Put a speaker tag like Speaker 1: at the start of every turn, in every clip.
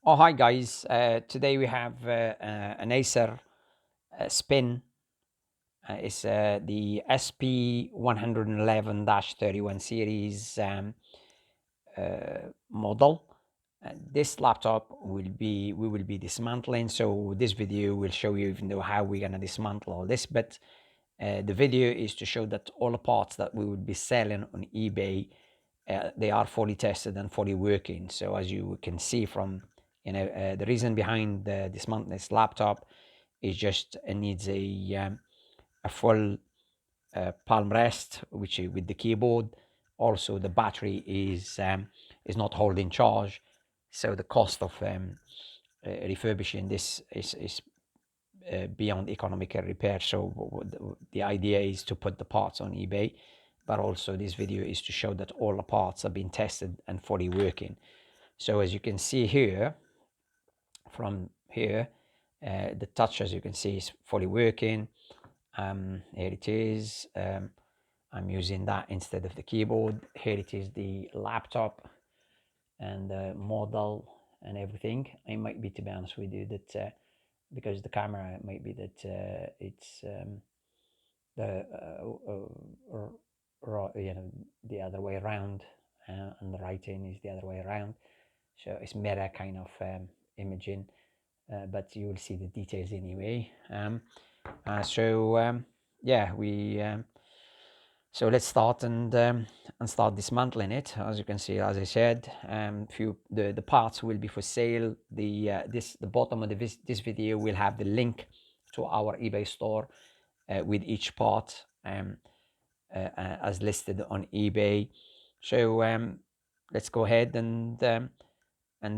Speaker 1: Oh, hi guys. Today we have an Acer spin. It's the SP111-31 series model. This laptop we will be dismantling. So this video will show you even though how we're gonna dismantle all this, but the video is to show that all the parts that we will be selling on eBay, they are fully tested and fully working. So as you can see from, the reason behind dismantling this laptop is just it needs a full palm rest, which is with the keyboard. Also, the battery is not holding charge, so the cost of refurbishing this is beyond economical repair. So the idea is to put the parts on eBay, but also this video is to show that all the parts have been tested and fully working. So as you can see here, from here, the touch, as you can see, is fully working. Here it is. I'm using that instead of the keyboard. Here it is, the laptop and the model and everything. It might be, to be honest with you, that because the camera might be that it's the the other way around, and the writing is the other way around. So it's mirror kind of imaging, but you will see the details anyway. Yeah, we so let's start and start dismantling it. As you can see, as I said, the parts will be for sale. The bottom of this video will have the link to our eBay store with each part as listed on eBay. So let's go ahead and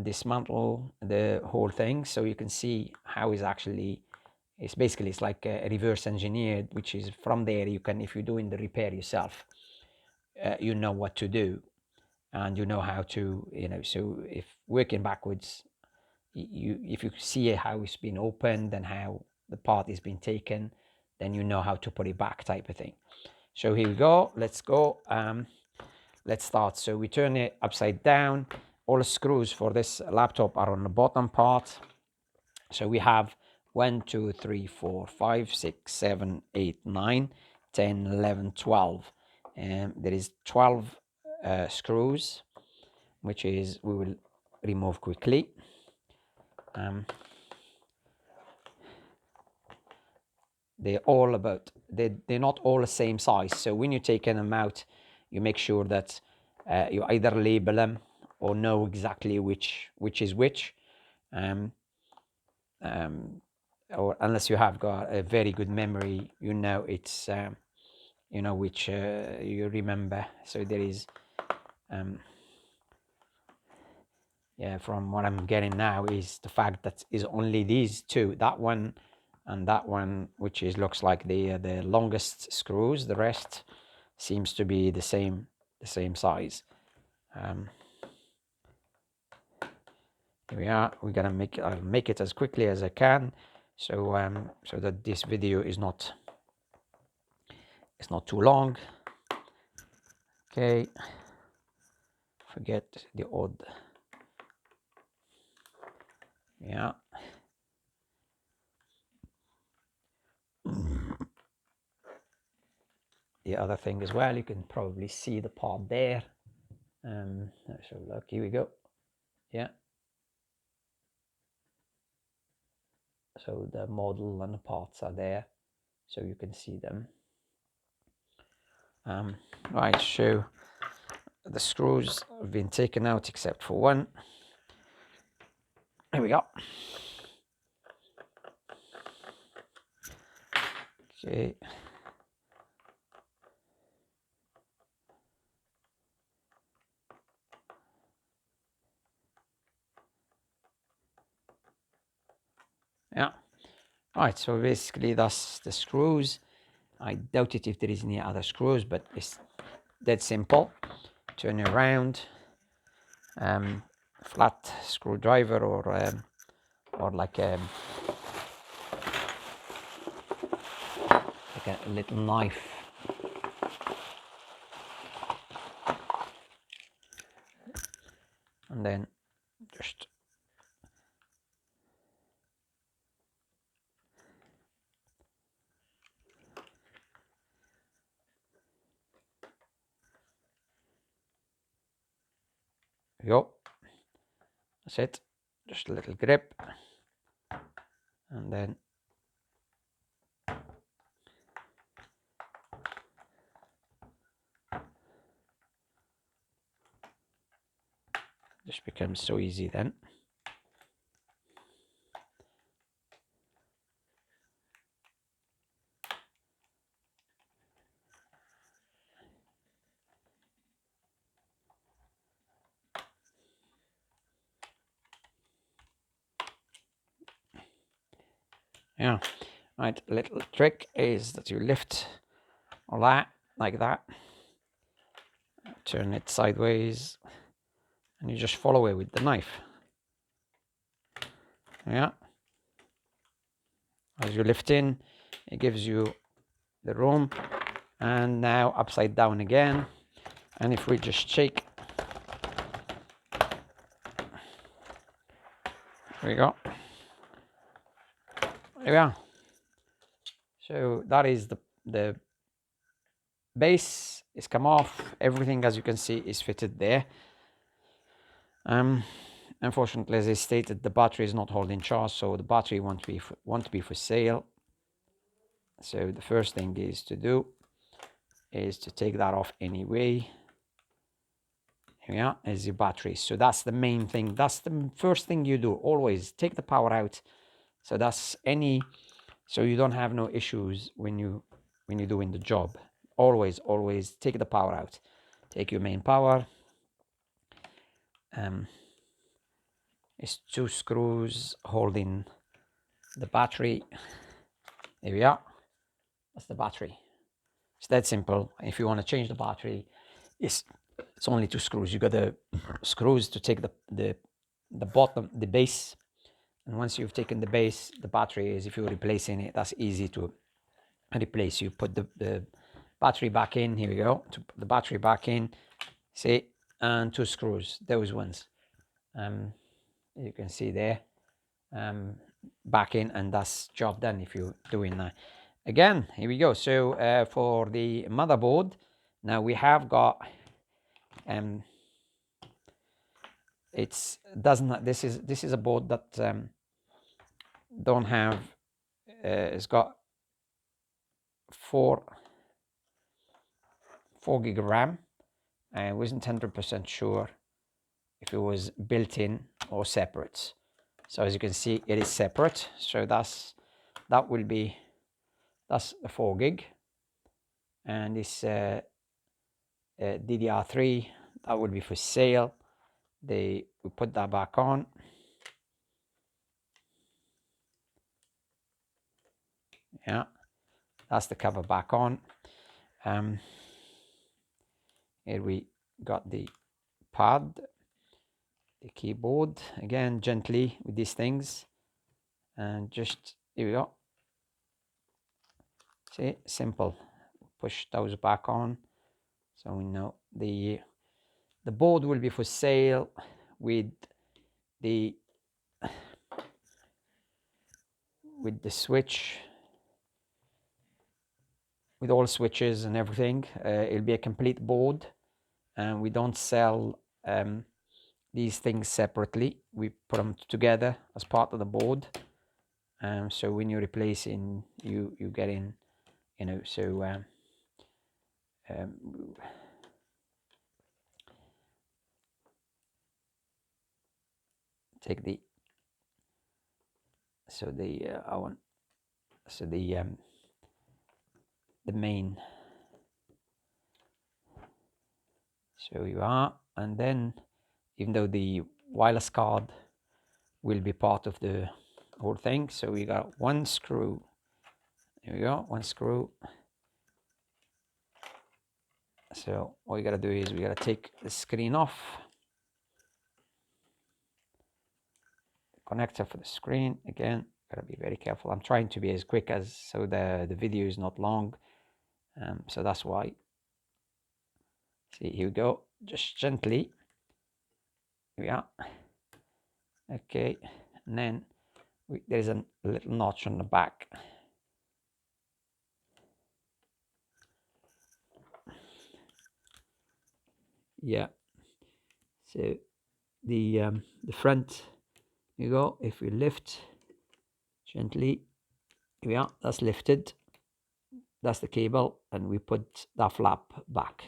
Speaker 1: dismantle the whole thing, so you can see how it's actually. It's like a reverse engineered, which is from there you can, if you're doing the repair yourself, you know what to do and you know how to, so if working backwards, if you see how it's been opened and how the part is being taken, then you know how to put it back, type of thing. So here we go. Let's go. Let's start. So we turn it upside down. All the screws for this laptop are on the bottom part. So we have 1, 2, 3, 4, 5, 6, 7, 8, 9, 10, 11, 12. And there is 12 screws, which is we will remove quickly. They're not all the same size. So when you're taking them out, you make sure that you either label them or know exactly which is which. Or unless you have got a very good memory, it's which you remember. So there is from what I'm getting now is the fact that is only these two, that one and that one, which is looks like the longest screws. The rest seems to be the same size. Here we are. We're gonna I'll make it as quickly as I can, so so that this video is not too long. Okay, forget the odd. Yeah. The other thing as well, you can probably see the part there. Let's have a look. Here we go. Yeah. So the model and the parts are there, so you can see them. Right, so the screws have been taken out except for one. Here we go. Okay. Yeah. Right, so basically that's the screws. I doubt it if there is any other screws, but it's dead simple. Turn it around. Flat screwdriver or like a little knife. And then just we go. That's it. Just a little grip, and then just becomes so easy then. Yeah, right. A little trick is that you lift all that like that, turn it sideways, and you just follow it with the knife. Yeah. As you lift in, it gives you the room, and now upside down again. And if we just shake, there we go. There we are. So that is the base is come off. Everything, as you can see, is fitted there. Unfortunately, as I stated, the battery is not holding charge, so the battery won't be for sale. So the first thing is to do is to take that off anyway. Here we are, is your battery. So that's the main thing. That's the first thing you do. Always take the power out. So that's so you don't have no issues when you're doing the job. Always take the power out. Take your main power. It's 2 screws holding the battery. There we are. That's the battery. It's that simple. If you want to change the battery, it's only 2 screws. You got the screws to take the bottom, the base, and once you've taken the base, the battery is, if you're replacing it, that's easy to replace. You put the battery back in. Here we go. To put the battery back in, see, and 2 screws. Those ones. You can see there. Back in, and that's job done. If you're doing that again, here we go. So for the motherboard, now we have got it's doesn't this is a board that don't have it's got 4 gig of RAM. I wasn't 100% sure if it was built in or separate. So as you can see, it is separate. So that's a 4 gig, and this DDR3, that will be for sale. We put that back on. Yeah, that's the cover back on. Here we got the pad, the keyboard, again gently with these things, and just here we go. See, simple. Push those back on, so we know the board will be for sale with the switch, with all switches and everything. It'll be a complete board, and we don't sell these things separately. We put them together as part of the board. So when you're replacing, you get in, so take the the main, so you are, and then even though the wireless card will be part of the whole thing, so we got 1 screw. There we go, 1 screw. So all you gotta do is we gotta take the screen off, connector for the screen. Again, gotta be very careful. I'm trying to be as quick as, so the video is not long, so that's why. See, here we go, just gently. Here we are. Okay, and then there's a little notch on the back. Yeah, so the front. Here you go. If we lift gently, here we are. That's lifted. That's the cable, and we put that flap back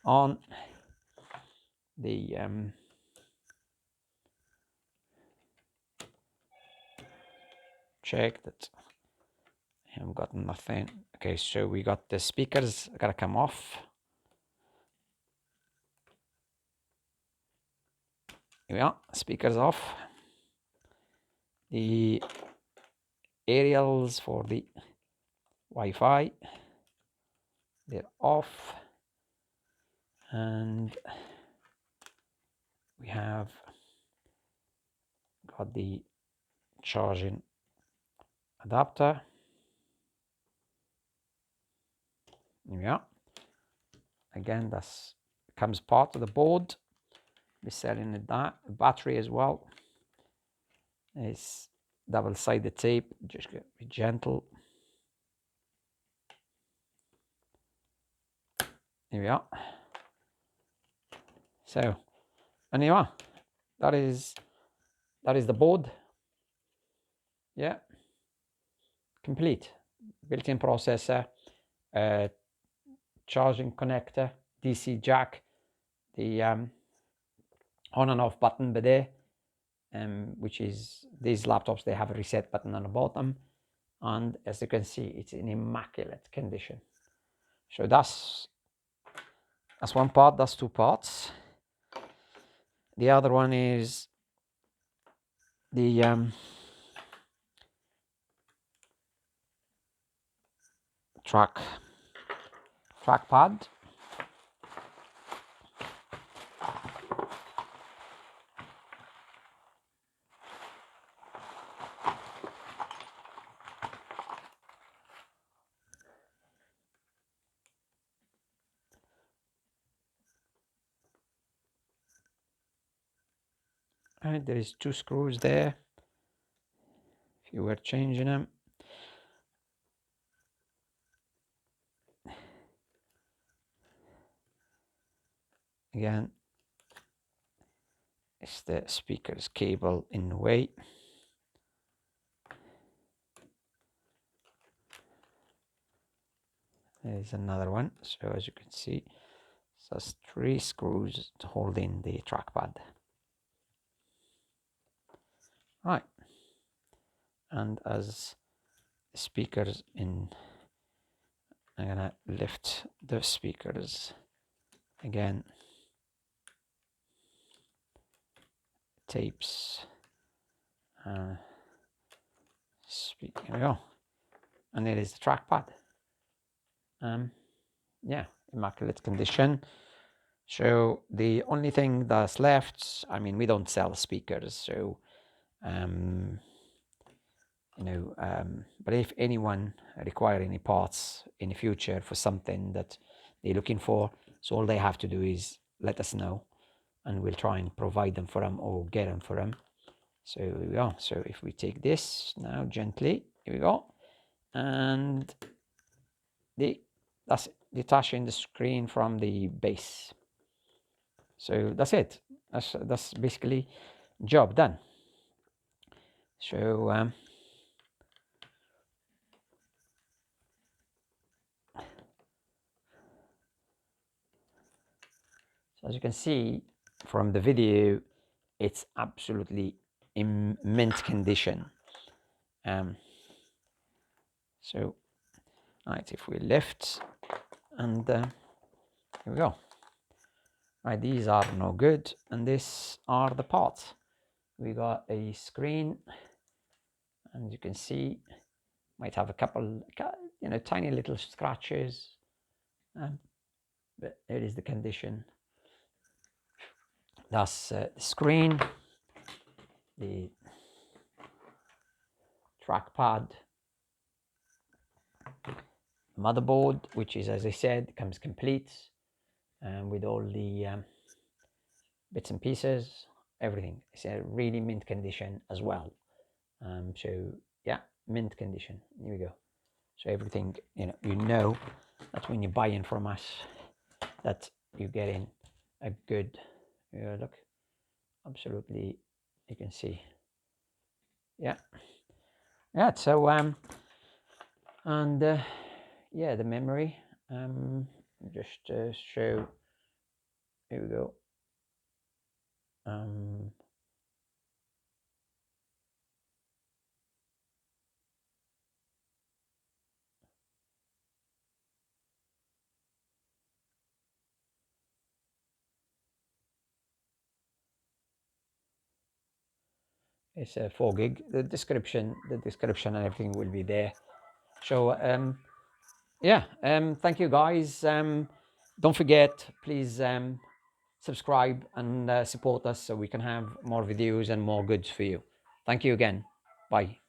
Speaker 1: on. The check that I haven't got nothing. Okay, so we got the speakers gotta come off. Here we are, speakers off. The aerials for the Wi-Fi, they're off. And we have got the charging adapter. Here we are. Again, that's becomes part of the board. We're selling it that battery as well. It's double-sided tape. Just be gentle. Here we are. So, and here you are. That is the board. Yeah, complete. Built-in processor, charging connector, DC jack, the on and off button by there, which is these laptops, they have a reset button on the bottom, and as you can see, it's in immaculate condition. So that's one part. That's two parts. The other one is the trackpad. Right, there is two screws there. If you were changing them, again, it's the speaker's cable in the way. There's another one. So as you can see, there's three screws to hold in the trackpad. Right, and as the speakers in, I'm gonna lift the speakers again. Tapes. Here we go, and it is the trackpad. Yeah, immaculate condition. So the only thing that's left, I mean, we don't sell speakers, so but if anyone require any parts in the future for something that they're looking for, so all they have to do is let us know, and we'll try and provide them for them or get them for them. So here we go. So if we take this now gently, here we go, and that's detaching the screen from the base. So that's it. That's basically job done. So as you can see from the video, it's absolutely in mint condition. So right, if we lift, and here we go. Right, these are no good, and these are the parts. We got a screen, and you can see might have a couple, tiny little scratches, but it is the condition. That's the screen, the trackpad, motherboard, which is, as I said, comes complete, with all the bits and pieces, everything. It's a really mint condition as well. So yeah, mint condition. Here we go. So everything, you know that when you're buying from us, that you're getting a good, look, absolutely, you can see. Yeah, yeah. So and yeah, the memory. Just show. Here we go. Um, it's a 4 gig. The description and everything will be there. So yeah, thank you guys. Don't forget, please subscribe and support us so we can have more videos and more goods for you. Thank you again. Bye.